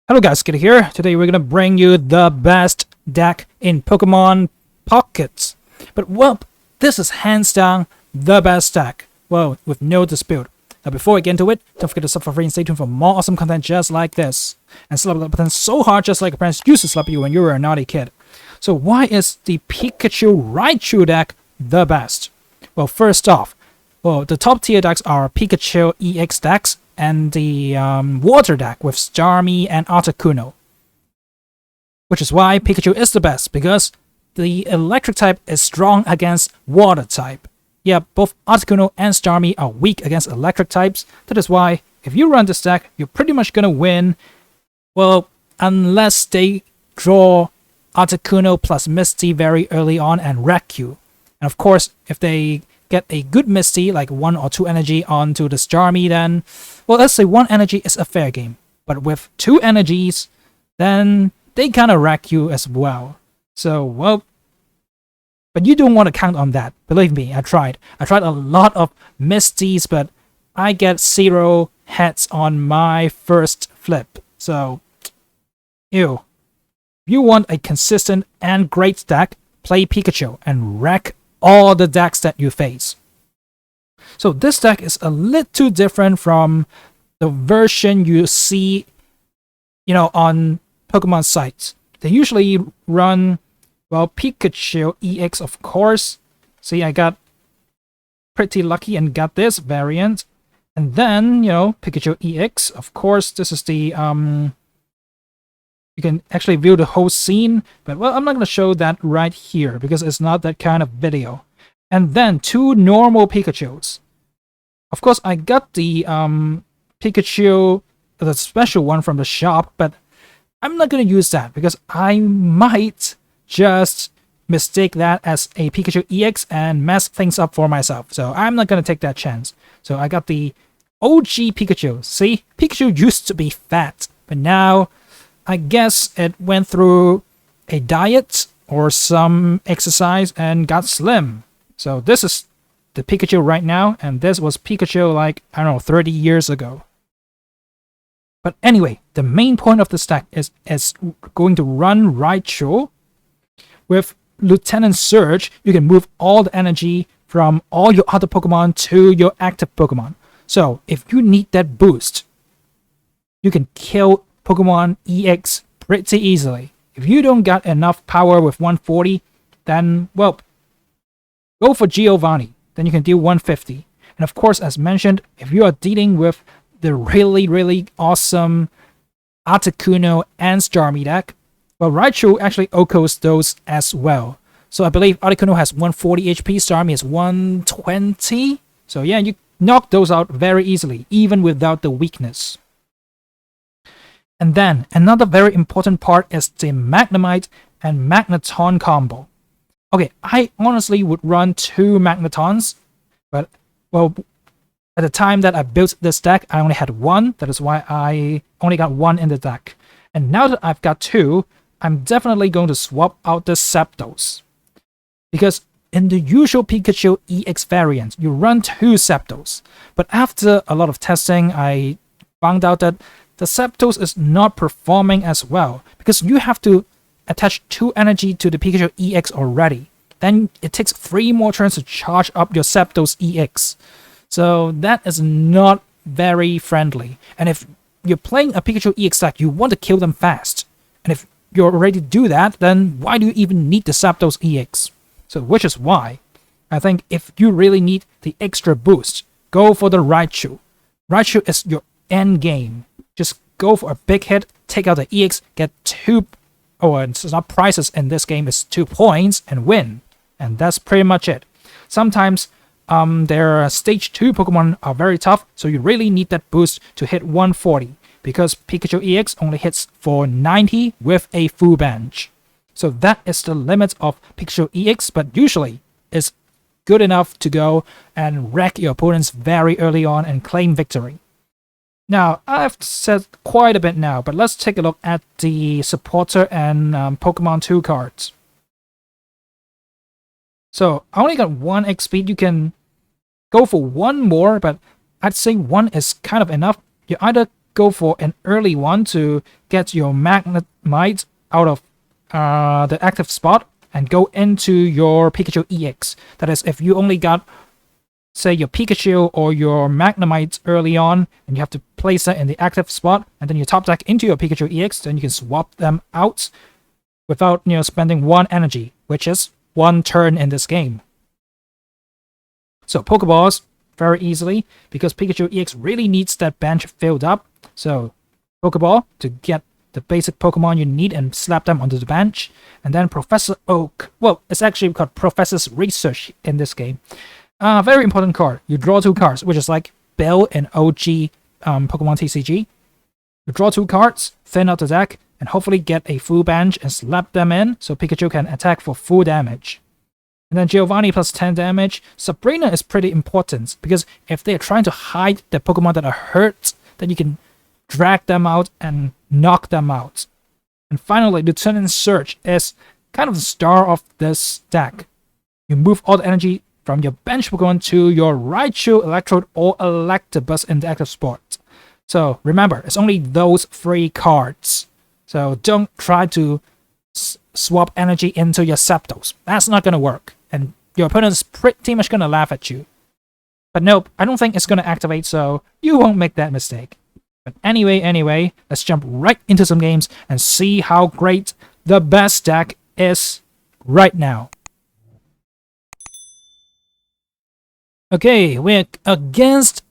Hello guys, Kid here. Today we're gonna bring you the best deck in Pokemon Pockets. But well, this is hands down the best deck. Well, with no dispute. Now before we get into it, don't forget to sub for free and stay tuned for more awesome content just like this. And slap that button so hard just like your parents used to slap you when you were a naughty kid. So why is the Pikachu Raichu deck the best? Well, first off, the top tier decks are Pikachu EX decks and the water deck with Starmie and Articuno. Which is why Pikachu is the best, because the electric type is strong against water type. Yeah, both Articuno and Starmie are weak against electric types. That is why, if you run this deck, you're pretty much gonna win, well, unless they draw Articuno plus Misty very early on and wreck you. And of course, if they get a good Misty, like 1 or 2 energy onto the Starmie, then, well, let's say 1 energy is a fair game. But with 2 energies, then they kind of wreck you as well. So, well, but you don't want to count on that. Believe me, I tried. I tried a lot of Misties, but I get 0 heads on my first flip. So, ew. If you want a consistent and great deck, play Pikachu and wreck all the decks that you face. So this deck is a little different from the version you see, on Pokemon sites. They usually run, well, Pikachu EX, of course. See, I got pretty lucky and got this variant. And then, Pikachu EX, of course, this is the, you can actually view the whole scene, but well, I'm not going to show that right here because it's not that kind of video. And then 2 normal Pikachus. Of course, I got the Pikachu, the special one from the shop, but I'm not going to use that because I might just mistake that as a Pikachu EX and mess things up for myself. So I'm not going to take that chance. So I got the OG Pikachu. See, Pikachu used to be fat, but now I guess it went through a diet or some exercise and got slim. So this is the Pikachu right now, and this was Pikachu like, I don't know, 30 years ago. But anyway, the main point of this deck is going to run Raichu. With Lieutenant Surge, you can move all the energy from all your other Pokemon to your active Pokemon. So if you need that boost, you can kill Pokemon EX pretty easily. If you don't got enough power with 140, then, well, go for Giovanni. Then you can deal 150. And of course, as mentioned, if you are dealing with the really, really awesome Articuno and Starmie deck, well, Raichu actually OHKOs those as well. So I believe Articuno has 140 HP, Starmie has 120. So yeah, you knock those out very easily, even without the weakness. And then, another very important part is the Magnemite and Magneton combo. Okay, I honestly would run 2 Magnetons, but, well, at the time that I built this deck, I only had 1. That is why I only got 1 in the deck. And now that I've got 2, I'm definitely going to swap out the Zapdos. Because in the usual Pikachu EX variant, you run 2 Zapdos. But after a lot of testing, I found out that the Zapdos is not performing as well because you have to attach 2 energy to the Pikachu EX already. Then it takes 3 more turns to charge up your Zapdos EX. So that is not very friendly. And if you're playing a Pikachu EX deck, you want to kill them fast. And if you already do that, then why do you even need the Zapdos EX? So which is why I think if you really need the extra boost, go for the Raichu. Raichu is your end game. Just go for a big hit, take out the EX, get 2, it's not prizes in this game, it's 2 points, and win. And that's pretty much it. Sometimes their stage 2 Pokemon are very tough, so you really need that boost to hit 140, because Pikachu EX only hits for 90 with a full bench. So that is the limit of Pikachu EX, but usually it's good enough to go and wreck your opponents very early on and claim victory. Now, I've said quite a bit now, but let's take a look at the supporter and Pokemon 2 cards. So, I only got 1 XP. You can go for 1 more, but I'd say 1 is kind of enough. You either go for an early one to get your Magnemite out of the active spot and go into your Pikachu EX. That is, if you only got, say, your Pikachu or your Magnemite early on, and you have to place that in the active spot, and then you top deck into your Pikachu EX, then you can swap them out without, spending 1 energy, which is 1 turn in this game. So Pokeballs, very easily, because Pikachu EX really needs that bench filled up. So Pokeball to get the basic Pokemon you need and slap them onto the bench. And then Professor Oak. Well, it's actually called Professor's Research in this game. Very important card. You draw 2 cards, which is like Bill in OG Pokemon TCG. You draw 2 cards, thin out the deck, and hopefully get a full bench and slap them in so Pikachu can attack for full damage. And then Giovanni plus 10 damage. Sabrina is pretty important because if they're trying to hide the Pokemon that are hurt, then you can drag them out and knock them out. And finally, Lieutenant Surge is kind of the star of this deck. You move all the energy from your bench Pokemon to your Raichu, Electrode, or Electabuzz in the active spot. So remember, it's only those 3 cards. So don't try to swap energy into your Zapdos. That's not going to work. And your opponent's pretty much going to laugh at you. But nope, I don't think it's going to activate, so you won't make that mistake. But anyway, let's jump right into some games and see how great the best deck is right now. Okay, we're against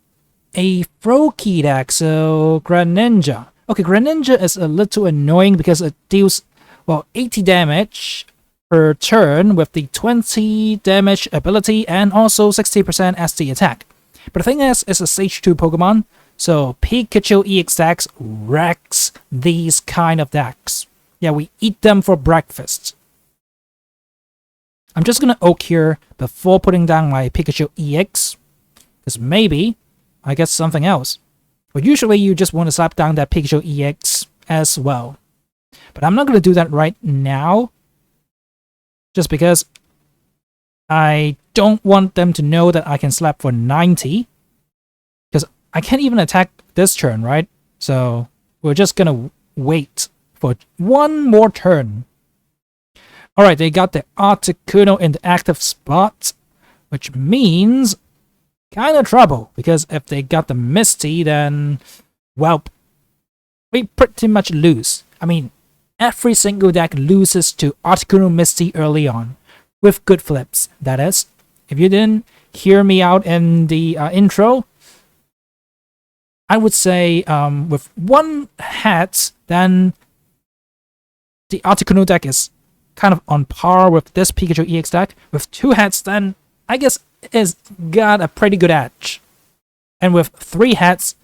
a Froakie deck, so Greninja. Okay, Greninja is a little annoying because it deals, well, 80 damage per turn with the 20 damage ability and also 60% SD attack. But the thing is, it's a Stage 2 Pokemon, so Pikachu EX decks wrecks these kind of decks. Yeah, we eat them for breakfast. I'm just gonna Oak here before putting down my Pikachu EX, because maybe I get something else. But usually you just want to slap down that Pikachu EX as well. But I'm not gonna do that right now, just because I don't want them to know that I can slap for 90. Because I can't even attack this turn, right? So we're just gonna wait for 1 more turn. Alright, they got the Articuno in the active spot, which means kind of trouble, because if they got the Misty, then, well, we pretty much lose. I mean, every single deck loses to Articuno Misty early on, with good flips, that is. If you didn't hear me out in the intro, I would say with 1 hat, then the Articuno deck is kind of on par with this Pikachu EX deck. With 2 hats, then I guess it's got a pretty good edge. And with 3 hats,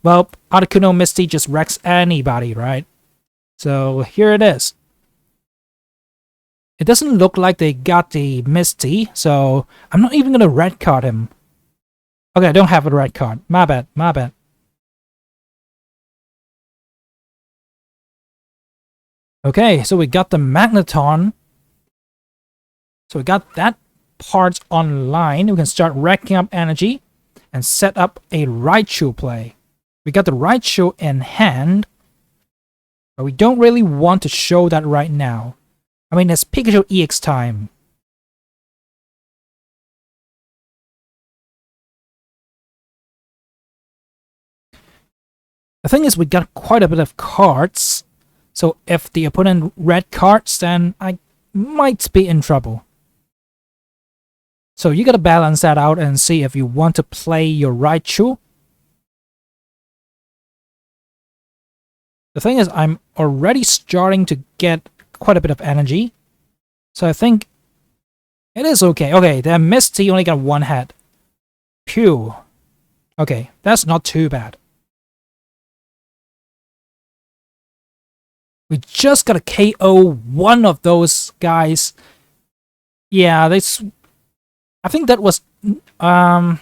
well, Articuno Misty just wrecks anybody, right? So here it is. It doesn't look like they got the Misty, so I'm not even gonna red card him. Okay, I don't have a red card. My bad, my bad. Okay, so we got the Magneton. So we got that part online. We can start racking up energy and set up a Raichu play. We got the Raichu in hand, but we don't really want to show that right now. I mean, it's Pikachu EX time. The thing is, we got quite a bit of cards. So if the opponent red cards, then I might be in trouble. So you gotta balance that out and see if you want to play your Raichu. The thing is, I'm already starting to get quite a bit of energy. So I think it is okay. Okay, the Misty only got 1 head. Phew. Okay, that's not too bad. We just gotta KO 1 of those guys. Yeah, I think that was I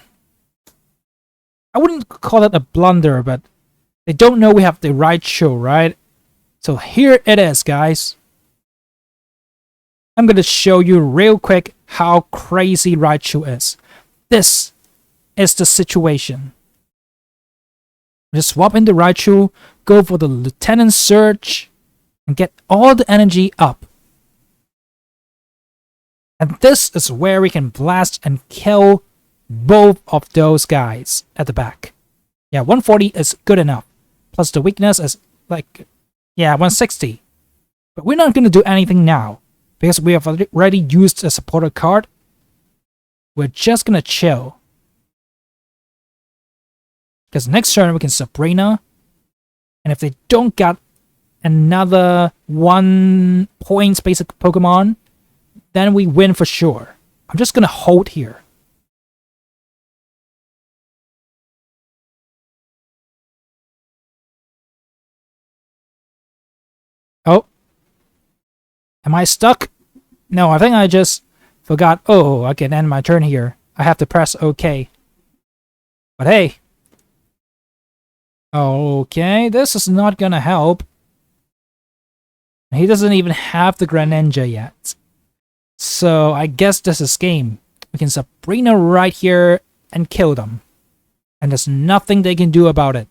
wouldn't call it a blunder, but they don't know we have the Raichu, right? So here it is, guys. I'm gonna show you real quick how crazy Raichu is. This is the situation. Just swap into Raichu, go for the Lieutenant Surge, and get all the energy up. And this is where we can blast and kill both of those guys at the back. Yeah, 140 is good enough. Plus the weakness is like, yeah, 160. But we're not going to do anything now, because we have already used a supporter card. We're just going to chill. Because next turn we can Sabrina. And if they don't get another 1 point basic Pokemon, then we win for sure. I'm just going to hold here. Oh. Am I stuck? No, I think I just forgot. Oh, I can end my turn here. I have to press OK. But hey. Okay, this is not gonna help. He doesn't even have the Greninja yet. So I guess this is game. We can Sabrina right here and kill them. And there's nothing they can do about it.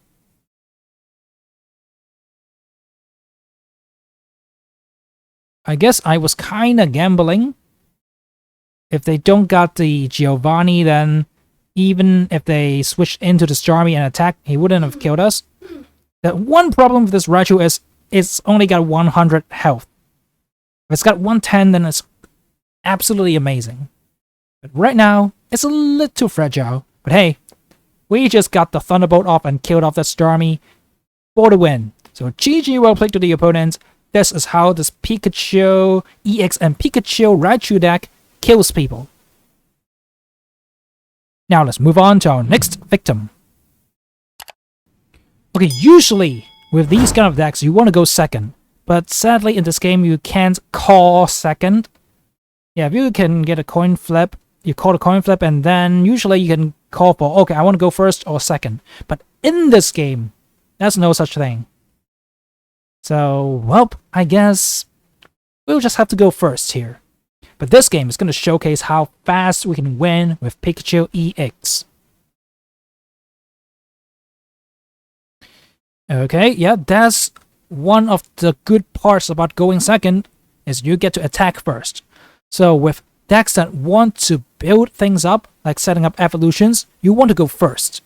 I guess I was kinda gambling. If they don't got the Giovanni, then even if they switched into the Starmie and attack, he wouldn't have killed us. The one problem with this Raichu is it's only got 100 health. If it's got 110, then it's absolutely amazing. But right now, it's a little fragile. But hey, we just got the Thunderbolt off and killed off the Starmie for the win. So GG, well played to the opponents. This is how this Pikachu EX and Pikachu Raichu deck kills people. Now let's move on to our next victim. Okay, usually with these kind of decks you want to go second, but sadly in this game you can't call second. Yeah, if you can get a coin flip, you call the coin flip, and then usually you can call for, okay, I want to go first or second. But in this game, there's no such thing. So, well, I guess we'll just have to go first here. But this game is going to showcase how fast we can win with Pikachu EX. Okay, yeah, that's one of the good parts about going second, is you get to attack first. So with decks that want to build things up, like setting up evolutions, you want to go first.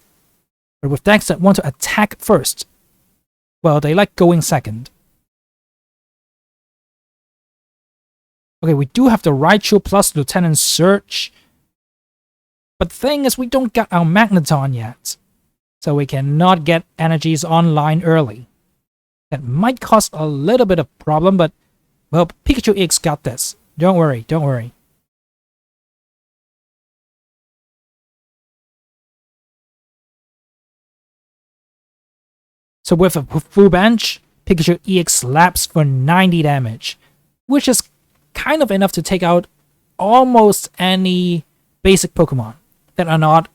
But with decks that want to attack first, well, they like going second. Okay, we do have the Raichu plus Lieutenant Surge. But the thing is, we don't get our Magneton yet. So we cannot get energies online early. That might cause a little bit of problem, but, well, Pikachu X got this. Don't worry, don't worry. So with a full bench, Pikachu EX slaps for 90 damage, which is kind of enough to take out almost any basic Pokemon that are not,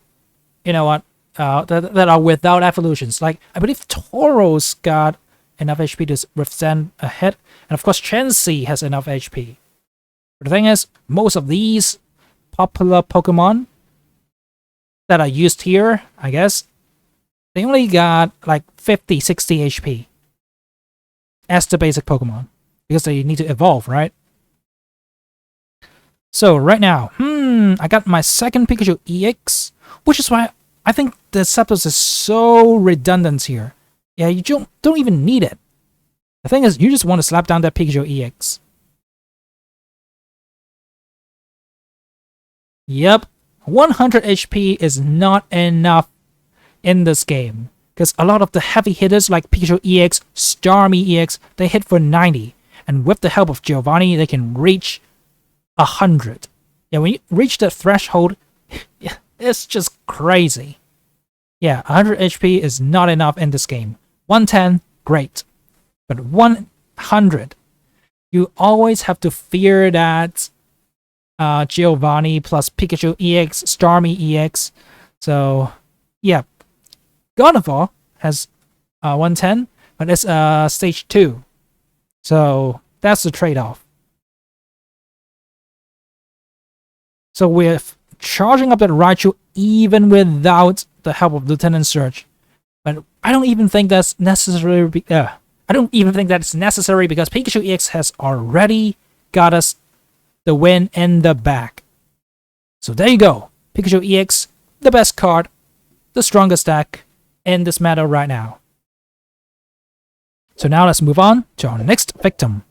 you know what, that are without evolutions. Like, I believe Tauros got enough HP to withstand a hit, and of course Chansey has enough HP. But the thing is, most of these popular Pokemon that are used here, I guess, they only got like 50, 60 HP as the basic Pokemon, because they need to evolve, right? So right now, I got my second Pikachu EX, which is why I think the Zapdos is so redundant here. Yeah, you don't even need it. The thing is, you just want to slap down that Pikachu EX. Yep, 100 HP is not enough in this game, because a lot of the heavy hitters like Pikachu EX, Starmie EX, they hit for 90, and with the help of Giovanni, they can reach 100. Yeah, when you reach that threshold, it's just crazy. Yeah, 100 HP is not enough in this game. 110, great. But 100, you always have to fear that Giovanni plus Pikachu EX, Starmie EX. So, yeah. Gardevoir has 110, but it's stage 2. So, that's the trade-off. So, with charging up that Raichu even without the help of Lieutenant Surge, But I don't even think that's necessary. I don't even think that's necessary because Pikachu EX has already got us the win in the bag. So there you go. Pikachu EX, the best card, the strongest deck in this meta right now. So now let's move on to our next victim.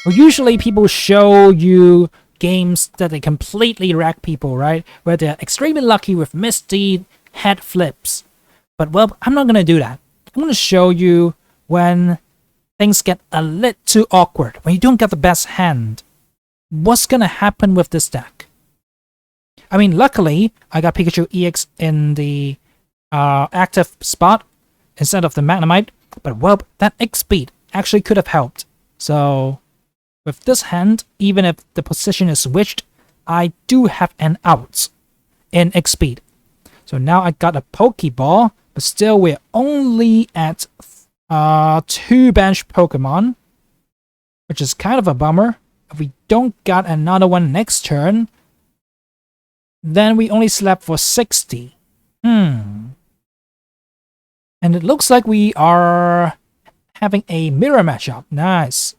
Well, usually people show you games that they completely wreck people, right? Where they're extremely lucky with Misty head flips. But well, I'm not gonna do that. I'm gonna show you when things get a little too awkward, when you don't get the best hand. What's gonna happen with this deck? I mean, luckily, I got Pikachu EX in the active spot instead of the Magnemite, but well, that X speed actually could have helped. So, with this hand, even if the position is switched, I do have an out in X speed. So now I got a Pokeball, but still we're only at 2 bench Pokemon, which is kind of a bummer. If we don't get another one next turn, then we only slept for 60. And it looks like we are having a mirror matchup. Nice.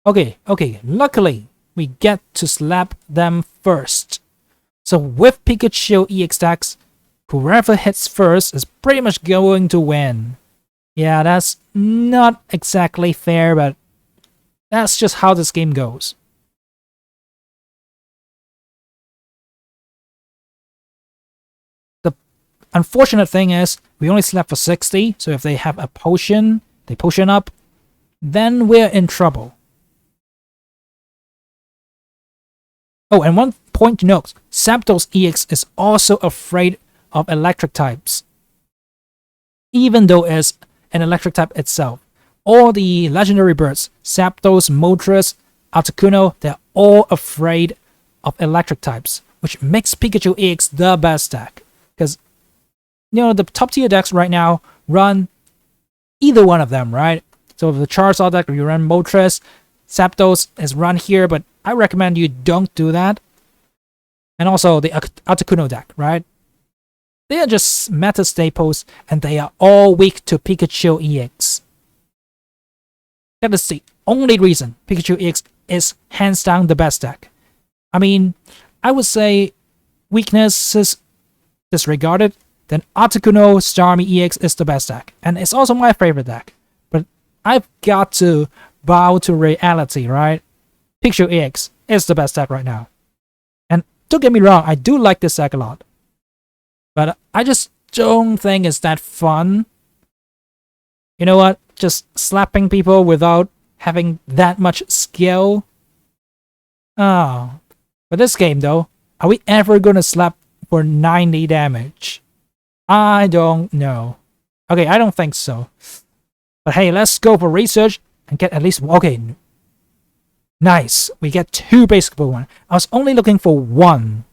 Okay. Luckily, we get to slap them first. So with Pikachu EX decks, whoever hits first is pretty much going to win. Yeah, that's not exactly fair, but that's just how this game goes. The unfortunate thing is, we only slept for 60, so if they have a potion, they potion up, then we're in trouble. Oh, and one point to note, Zapdos EX is also afraid of electric types. Even though it's an electric type itself. All the legendary birds, Zapdos, Moltres, Articuno, they're all afraid of electric types, which makes Pikachu EX the best deck. Because, you know, the top tier decks right now run either one of them, right? So if the Charizard deck, you run Moltres, Zapdos is run here, but I recommend you don't do that. And also the Articuno deck, right? They are just meta staples, and they are all weak to Pikachu EX. That is the only reason Pikachu EX is hands down the best deck. I mean, I would say weaknesses disregarded, then Articuno Starmie EX is the best deck, and it's also my favorite deck. But I've got to bow to reality, right? Pikachu EX is the best deck right now. And don't get me wrong, I do like this deck a lot. But I just don't think it's that fun. You know what? Just slapping people without having that much skill. Oh. But this game though, are we ever gonna slap for 90 damage? I don't know. Okay, I don't think so. But hey, let's go for research and get at least... Okay. Nice. We get 2 basic Pokemon. I was only looking for 1.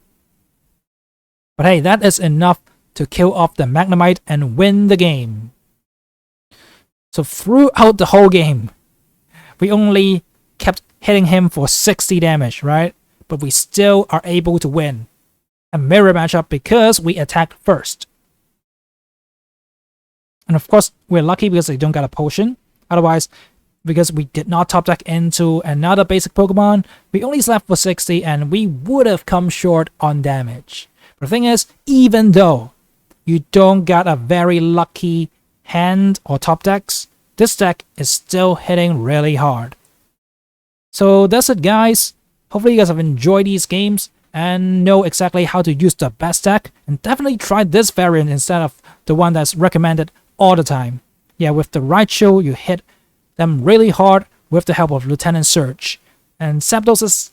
But hey, that is enough to kill off the Magnemite and win the game. So throughout the whole game, we only kept hitting him for 60 damage, right? But we still are able to win a mirror matchup because we attacked first. And of course, we're lucky because they don't get a potion. Otherwise, because we did not top deck into another basic Pokemon, we only slept for 60 and we would have come short on damage. But the thing is, even though you don't get a very lucky hand or top decks, this deck is still hitting really hard. So that's it, guys. Hopefully you guys have enjoyed these games and know exactly how to use the best deck, and definitely try this variant instead of the one that's recommended all the time. Yeah, with the Raichu, you hit them really hard with the help of Lieutenant Surge. And Zapdos is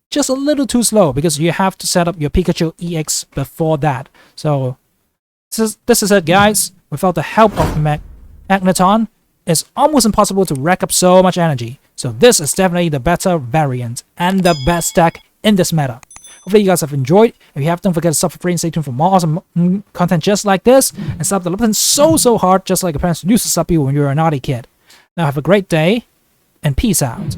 just a little too slow because you have to set up your Pikachu EX before that. So this is it, guys. Without the help of Magneton, it's almost impossible to rack up so much energy. So this is definitely the better variant and the best deck in this meta. Hopefully you guys have enjoyed. If you have, don't forget to sub for free and stay tuned for more awesome content just like this. And slap the button so hard, just like your parents used to slap you when you were a naughty kid. Now have a great day, and peace out.